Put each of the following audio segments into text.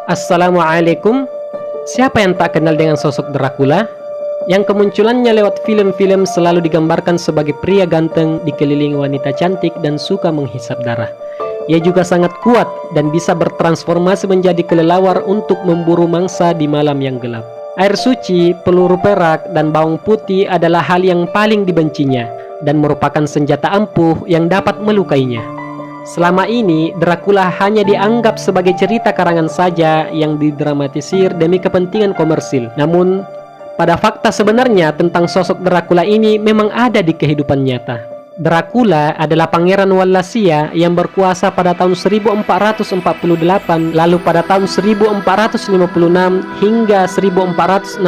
Assalamualaikum. Siapa yang tak kenal dengan sosok Dracula? Yang kemunculannya lewat film-film selalu digambarkan sebagai pria ganteng dikelilingi wanita cantik dan suka menghisap darah. Ia juga sangat kuat dan bisa bertransformasi menjadi kelelawar untuk memburu mangsa di malam yang gelap. Air suci, peluru perak, dan bawang putih adalah hal yang paling dibencinya dan merupakan senjata ampuh yang dapat melukainya. Selama ini, Dracula hanya dianggap sebagai cerita karangan saja yang didramatisir demi kepentingan komersil. Namun, pada fakta sebenarnya tentang sosok Dracula ini memang ada di kehidupan nyata. Dracula adalah pangeran Wallachia yang berkuasa pada tahun 1448, lalu pada tahun 1456 hingga 1462,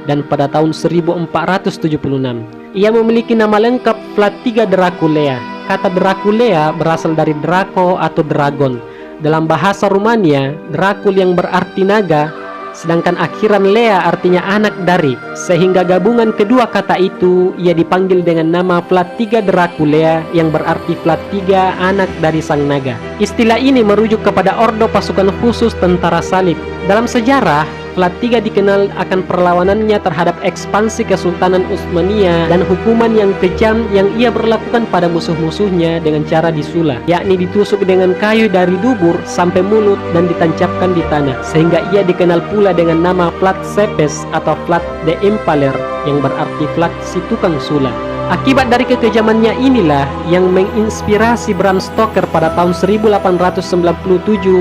dan pada tahun 1476. Ia memiliki nama lengkap Vlad III Draculea. Kata Draculea berasal dari Draco atau dragon. Dalam bahasa Rumania, Dracul yang berarti naga, sedangkan akhiran Lea artinya anak dari. Sehingga gabungan kedua kata itu, ia dipanggil dengan nama Vlad III Draculea yang berarti Vlad III anak dari sang naga. Istilah ini merujuk kepada ordo pasukan khusus tentara salib. Dalam sejarah, Vlad III dikenal akan perlawanannya terhadap ekspansi Kesultanan Utsmania dan hukuman yang kejam yang ia berlakukan pada musuh-musuhnya dengan cara disula, yakni ditusuk dengan kayu dari dubur sampai mulut dan ditancapkan di tanah, sehingga ia dikenal pula dengan nama Vlad Tepes atau Vlad the Impaler yang berarti Vlad si tukang sula. Akibat dari kekejamannya inilah yang menginspirasi Bram Stoker pada tahun 1897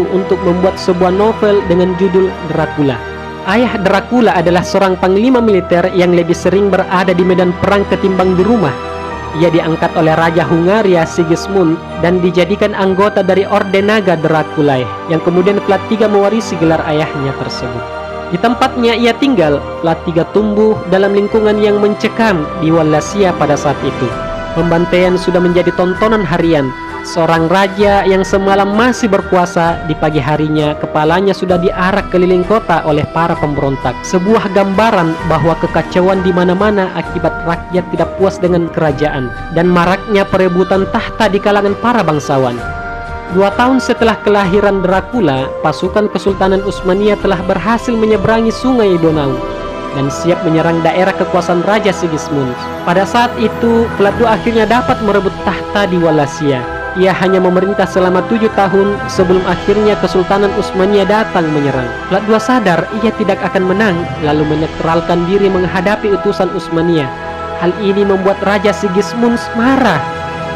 untuk membuat sebuah novel dengan judul Dracula. Ayah Dracula adalah seorang panglima militer yang lebih sering berada di medan perang ketimbang di rumah. Ia diangkat oleh Raja Hungaria Sigismund dan dijadikan anggota dari Orde Naga Draculae, yang kemudian Vlad III mewarisi gelar ayahnya tersebut. Di tempatnya ia tinggal, Vlad III tumbuh dalam lingkungan yang mencekam di Wallachia pada saat itu. Pembantaian sudah menjadi tontonan harian. Seorang raja yang semalam masih berkuasa, di pagi harinya kepalanya sudah diarak keliling kota oleh para pemberontak. Sebuah gambaran bahwa kekacauan di mana-mana akibat rakyat tidak puas dengan kerajaan dan maraknya perebutan tahta di kalangan para bangsawan. 2 tahun setelah kelahiran Dracula, pasukan Kesultanan Utsmania telah berhasil menyeberangi sungai Donau dan siap menyerang daerah kekuasaan Raja Sigismund. Pada saat itu, Vlad II akhirnya dapat merebut tahta di Wallachia. Ia hanya memerintah selama 7 tahun sebelum akhirnya Kesultanan Utsmania datang menyerang. Vlad II sadar ia tidak akan menang, lalu menetralkan diri menghadapi utusan Utsmania. Hal ini membuat Raja Sigismund marah.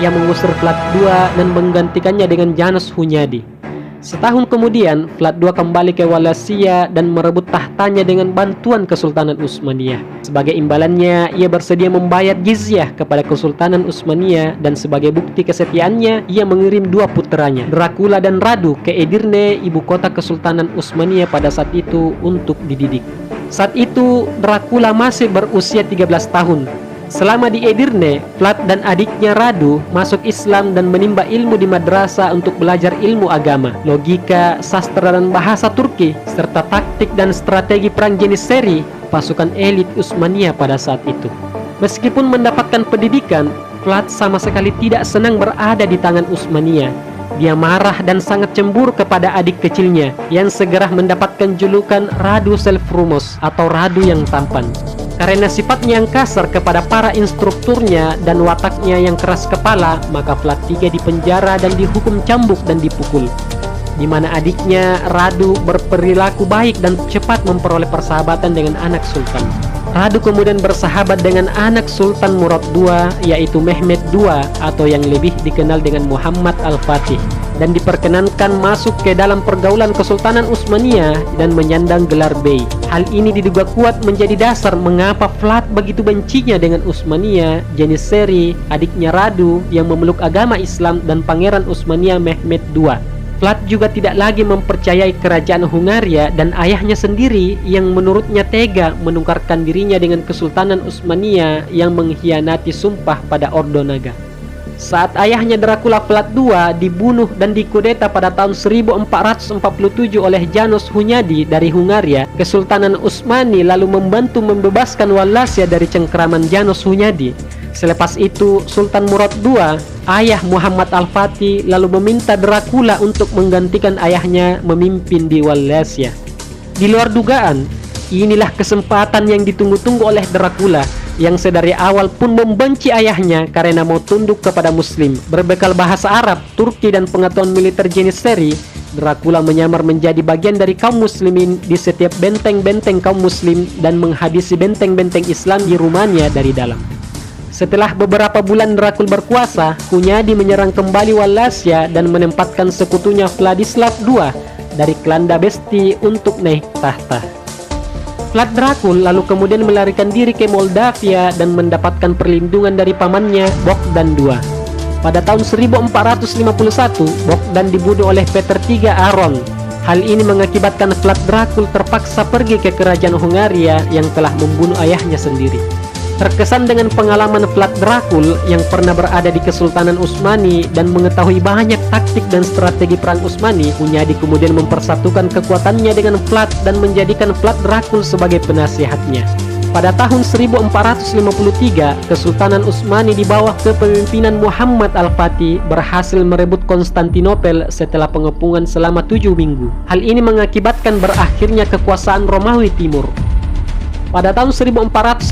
Ia mengusir Vlad II dan menggantikannya dengan Janos Hunyadi. Setahun kemudian, Vlad II kembali ke Wallachia dan merebut tahtanya dengan bantuan Kesultanan Utsmania. Sebagai imbalannya, ia bersedia membayar jizyah kepada Kesultanan Utsmania, dan sebagai bukti kesetiaannya, ia mengirim 2 putranya, Dracula dan Radu, ke Edirne, ibu kota Kesultanan Utsmania pada saat itu, untuk dididik. Saat itu, Dracula masih berusia 13 tahun. Selama di Edirne, Vlad dan adiknya Radu masuk Islam dan menimba ilmu di madrasah untuk belajar ilmu agama, logika, sastra dan bahasa Turki, serta taktik dan strategi perang Janissary, pasukan elit Utsmania pada saat itu. Meskipun mendapatkan pendidikan, Vlad sama sekali tidak senang berada di tangan Utsmania. Dia marah dan sangat cemburu kepada adik kecilnya yang segera mendapatkan julukan Radu Selfrumos atau Radu yang tampan. Karena sifatnya yang kasar kepada para instrukturnya dan wataknya yang keras kepala, maka Vlad III dipenjara dan dihukum cambuk dan dipukul. Di mana adiknya Radu berperilaku baik dan cepat memperoleh persahabatan dengan anak sultan. Radu kemudian bersahabat dengan anak Sultan Murad II, yaitu Mehmed II atau yang lebih dikenal dengan Muhammad Al-Fatih, dan diperkenankan masuk ke dalam pergaulan Kesultanan Utsmania dan menyandang gelar Bey. Hal ini diduga kuat menjadi dasar mengapa Vlad begitu bencinya dengan Utsmania, Janissary, adiknya Radu yang memeluk agama Islam, dan Pangeran Utsmania Mehmed II. Vlad juga tidak lagi mempercayai kerajaan Hungaria dan ayahnya sendiri yang menurutnya tega menukarkan dirinya dengan Kesultanan Utsmania yang mengkhianati sumpah pada Ordo Naga. Saat ayahnya Dracula Vlad II dibunuh dan dikudeta pada tahun 1447 oleh Janos Hunyadi dari Hungaria, Kesultanan Utsmani lalu membantu membebaskan Wallachia dari cengkraman Janos Hunyadi. Selepas itu, Sultan Murad II, ayah Muhammad Al-Fatih, lalu meminta Dracula untuk menggantikan ayahnya memimpin di Wallachia. Di luar dugaan, inilah kesempatan yang ditunggu-tunggu oleh Dracula, yang sedari awal pun membenci ayahnya karena mau tunduk kepada Muslim. Berbekal bahasa Arab, Turki, dan pengetahuan militer jenis seri, Dracula menyamar menjadi bagian dari kaum muslimin di setiap benteng-benteng kaum muslim dan menghabisi benteng-benteng Islam di Rumania dari dalam. Setelah beberapa bulan Dracula berkuasa, Hunyadi menyerang kembali Wallachia dan menempatkan sekutunya Vladislav II dari klan Dabesti untuk naik tahta. Vlad Dracul lalu kemudian melarikan diri ke Moldavia dan mendapatkan perlindungan dari pamannya Bogdan II. Pada tahun 1451, Bogdan dibunuh oleh Peter III Aron. Hal ini mengakibatkan Vlad Dracul terpaksa pergi ke kerajaan Hungaria yang telah membunuh ayahnya sendiri. Terkesan dengan pengalaman Vlad Dracul yang pernah berada di Kesultanan Utsmani dan mengetahui banyak taktik dan strategi perang Utsmani, Hunyadi kemudian mempersatukan kekuatannya dengan Vlad dan menjadikan Vlad Dracul sebagai penasihatnya. Pada tahun 1453, Kesultanan Utsmani di bawah kepemimpinan Muhammad Al-Fatih berhasil merebut Konstantinopel setelah pengepungan selama 7 minggu. Hal ini mengakibatkan berakhirnya kekuasaan Romawi Timur. Pada tahun 1456,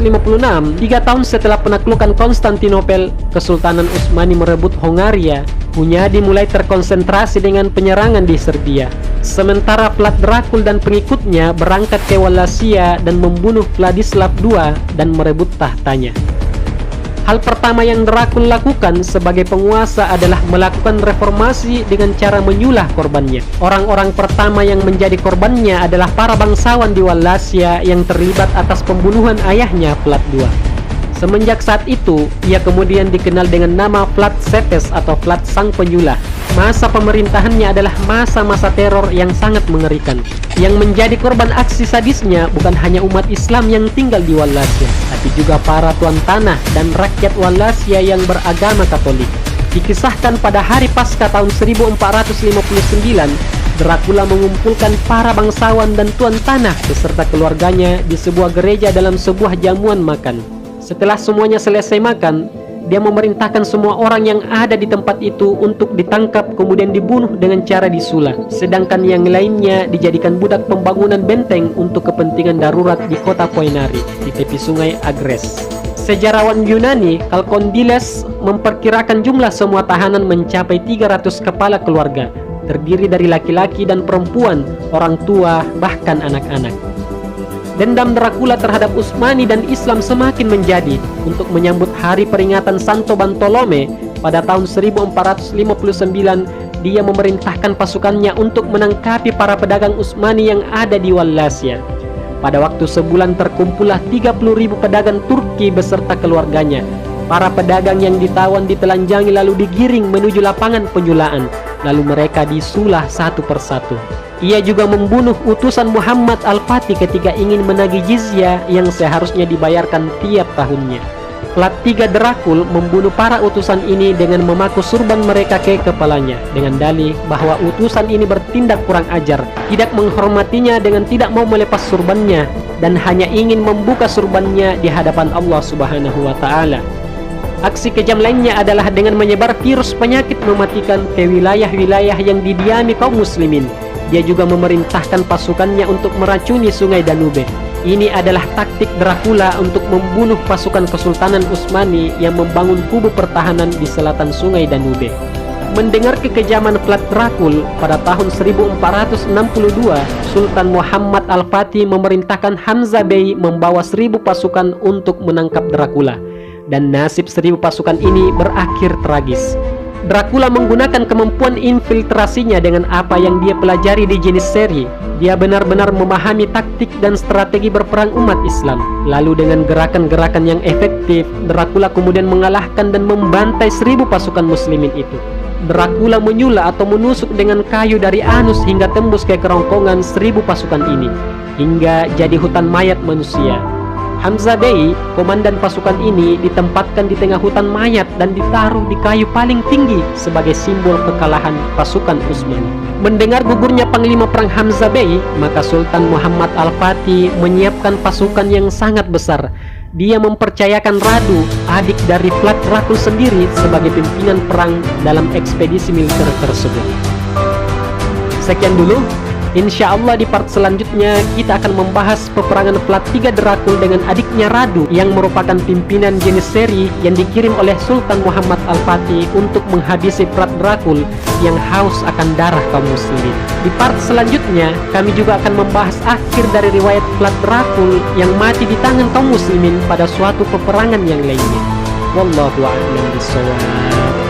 3 tahun setelah penaklukan Konstantinopel, Kesultanan Utsmani merebut Hongaria. Hunyadi mulai terkonsentrasi dengan penyerangan di Serbia. Sementara Vlad Dracul dan pengikutnya berangkat ke Wallachia dan membunuh Vladislav II dan merebut tahtanya. Hal pertama yang Dracul lakukan sebagai penguasa adalah melakukan reformasi dengan cara menyulah korbannya. Orang-orang pertama yang menjadi korbannya adalah para bangsawan di Wallachia yang terlibat atas pembunuhan ayahnya Vlad II. Semenjak saat itu, ia kemudian dikenal dengan nama Vlad Tepes atau Vlad Sang Penyulah. Masa pemerintahannya adalah masa-masa teror yang sangat mengerikan. Yang menjadi korban aksi sadisnya bukan hanya umat Islam yang tinggal di Wallachia, tapi juga para tuan tanah dan rakyat Wallachia yang beragama Katolik. Dikisahkan pada hari Paskah tahun 1459, Dracula mengumpulkan para bangsawan dan tuan tanah beserta keluarganya di sebuah gereja dalam sebuah jamuan makan. Setelah semuanya selesai makan, dia memerintahkan semua orang yang ada di tempat itu untuk ditangkap kemudian dibunuh dengan cara disulah. Sedangkan yang lainnya dijadikan budak pembangunan benteng untuk kepentingan darurat di kota Poenari di tepi sungai Agres. Sejarawan Yunani Kalkondiles memperkirakan jumlah semua tahanan mencapai 300 kepala keluarga, terdiri dari laki-laki dan perempuan, orang tua, bahkan anak-anak. Dendam Dracula terhadap Utsmani dan Islam semakin menjadi. Untuk menyambut hari peringatan Santo Bartolome pada tahun 1459, dia memerintahkan pasukannya untuk menangkapi para pedagang Utsmani yang ada di Wallachia. Pada waktu sebulan terkumpullah 30.000 pedagang Turki beserta keluarganya. Para pedagang yang ditawan ditelanjangi lalu digiring menuju lapangan penyulaan, lalu mereka disulah satu persatu. Ia juga membunuh utusan Muhammad Al-Fatih ketika ingin menagih jizyah yang seharusnya dibayarkan tiap tahunnya. Vlad III Dracul membunuh para utusan ini dengan memaku surban mereka ke kepalanya dengan dalih bahwa utusan ini bertindak kurang ajar, tidak menghormatinya dengan tidak mau melepas surbannya dan hanya ingin membuka surbannya di hadapan Allah Subhanahu wa Ta'ala. Aksi kejam lainnya adalah dengan menyebar virus penyakit mematikan ke wilayah-wilayah yang didiami kaum muslimin. Dia juga memerintahkan pasukannya untuk meracuni sungai Danube. Ini adalah taktik Dracula untuk membunuh pasukan Kesultanan Utsmani yang membangun kubu pertahanan di selatan sungai Danube. Mendengar kekejaman Vlad Dracul, pada tahun 1462, Sultan Muhammad Al-Fatih memerintahkan Hamzah Bey membawa 1.000 pasukan untuk menangkap Dracula. Dan nasib 1.000 pasukan ini berakhir tragis. Dracula menggunakan kemampuan infiltrasinya dengan apa yang dia pelajari di jenis seri. Dia benar-benar memahami taktik dan strategi berperang umat Islam. Lalu dengan gerakan-gerakan yang efektif, Dracula kemudian mengalahkan dan membantai 1.000 pasukan muslimin itu. Dracula menyulah atau menusuk dengan kayu dari anus hingga tembus ke kerongkongan 1.000 pasukan ini, hingga jadi hutan mayat manusia. Hamzah Bey, komandan pasukan ini, ditempatkan di tengah hutan mayat dan ditaruh di kayu paling tinggi sebagai simbol kekalahan pasukan Utsmani. Mendengar gugurnya panglima perang Hamzah Bey, maka Sultan Muhammad Al-Fatih menyiapkan pasukan yang sangat besar. dia mempercayakan Radu, adik dari Vlad Dracul sendiri, sebagai pimpinan perang dalam ekspedisi militer tersebut. Sekian dulu. Insya Allah di part selanjutnya kita akan membahas peperangan Vlad III Dracul dengan adiknya Radu yang merupakan pimpinan Janissary yang dikirim oleh Sultan Muhammad Al-Fatih untuk menghabisi Vlad Dracul yang haus akan darah kaum muslimin. Di part selanjutnya kami juga akan membahas akhir dari riwayat Vlad Dracul yang mati di tangan kaum muslimin pada suatu peperangan yang lainnya. Wallahu a'lam bishawab.